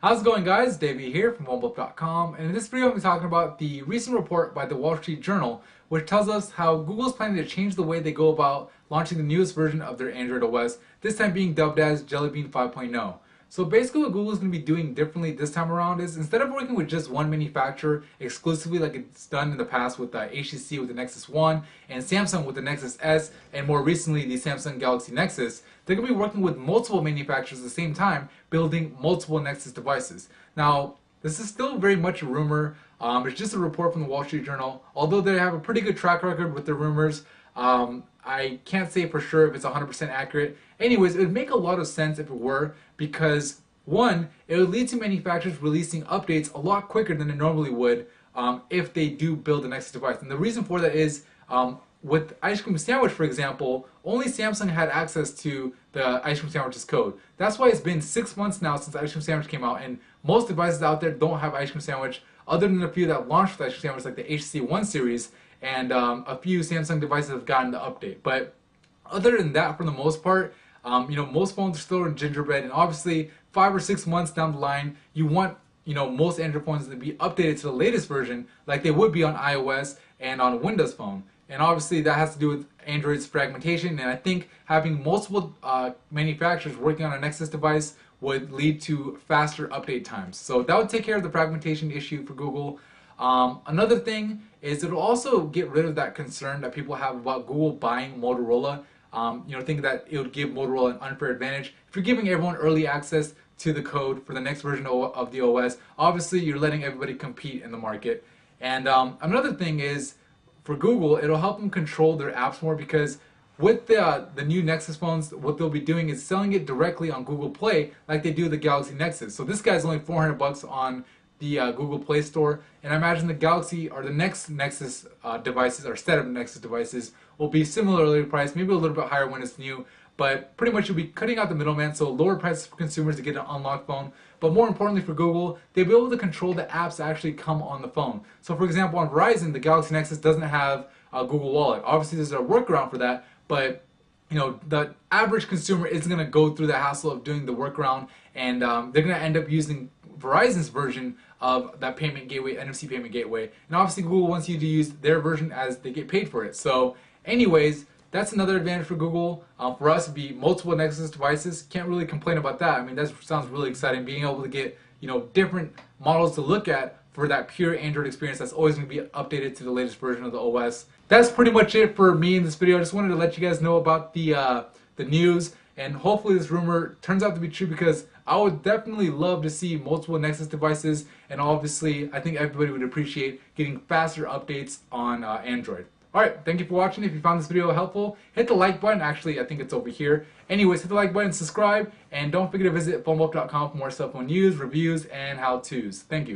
How's it going, guys? Davey here from OneBook.com, and in this video I'll be talking about the recent report by the Wall Street Journal which tells us how Google is planning to change the way they go about launching the newest version of their Android OS, this time being dubbed as Jellybean 5.0. So basically what Google is going to be doing differently this time around is, instead of working with just one manufacturer exclusively like it's done in the past with HTC with the Nexus 1 and Samsung with the Nexus S and more recently the Samsung Galaxy Nexus, they're going to be working with multiple manufacturers at the same time building multiple Nexus devices. Now, this is still very much a rumor. It's just a report from the Wall Street Journal. Although they have a pretty good track record with their rumors, I can't say for sure if it's 100% accurate. Anyways, it would make a lot of sense if it were, because one, it would lead to manufacturers releasing updates a lot quicker than they normally would if they do build a Nexus device. And the reason for that is, with Ice Cream Sandwich, for example, only Samsung had access to the Ice Cream Sandwich's code. That's why it's been 6 months now since Ice Cream Sandwich came out, and most devices out there don't have Ice Cream Sandwich, other than a few that launched with Ice Cream Sandwich, like the HTC One series, and a few Samsung devices have gotten the update. But other than that, for the most part, most phones are still in gingerbread, and obviously 5 or 6 months down the line, you want most Android phones to be updated to the latest version, like they would be on iOS and on a Windows phone. And obviously that has to do with Android's fragmentation, and I think having multiple manufacturers working on a Nexus device would lead to faster update times. So that would take care of the fragmentation issue for Google. Another thing is it'll also get rid of that concern that people have about Google buying Motorola. Thinking that it would give Motorola an unfair advantage. If you're giving everyone early access to the code for the next version of the OS, obviously you're letting everybody compete in the market. And another thing is, for Google, it'll help them control their apps more, because with the new Nexus phones, what they'll be doing is selling it directly on Google Play like they do the Galaxy Nexus. So this guy's only $400 on the Google Play Store, and I imagine the Galaxy or the next Nexus devices, or set of Nexus devices, will be similarly priced, maybe a little bit higher when it's new, but pretty much you'll be cutting out the middleman, so lower prices for consumers to get an unlocked phone. But more importantly for Google, they'll be able to control the apps that actually come on the phone. So for example, on Verizon, the Galaxy Nexus doesn't have a Google Wallet. Obviously there's a workaround for that, but the average consumer isn't going to go through the hassle of doing the workaround, and they're going to end up using Verizon's version of that payment gateway, NFC payment gateway. And obviously Google wants you to use their version as they get paid for it. So anyways, that's another advantage for Google. For us, it'd be multiple Nexus devices. Can't really complain about that. I mean, that sounds really exciting, being able to get different models to look at for that pure Android experience that's always going to be updated to the latest version of the OS. That's pretty much it for me in this video. I just wanted to let you guys know about the news, and hopefully this rumor turns out to be true, because I would definitely love to see multiple Nexus devices, and obviously I think everybody would appreciate getting faster updates on Android. Alright, thank you for watching. If you found this video helpful, hit the like button. Actually, I think it's over here. Anyways, hit the like button, subscribe, and don't forget to visit phonebook.com for more cell phone news, reviews, and how-tos. Thank you.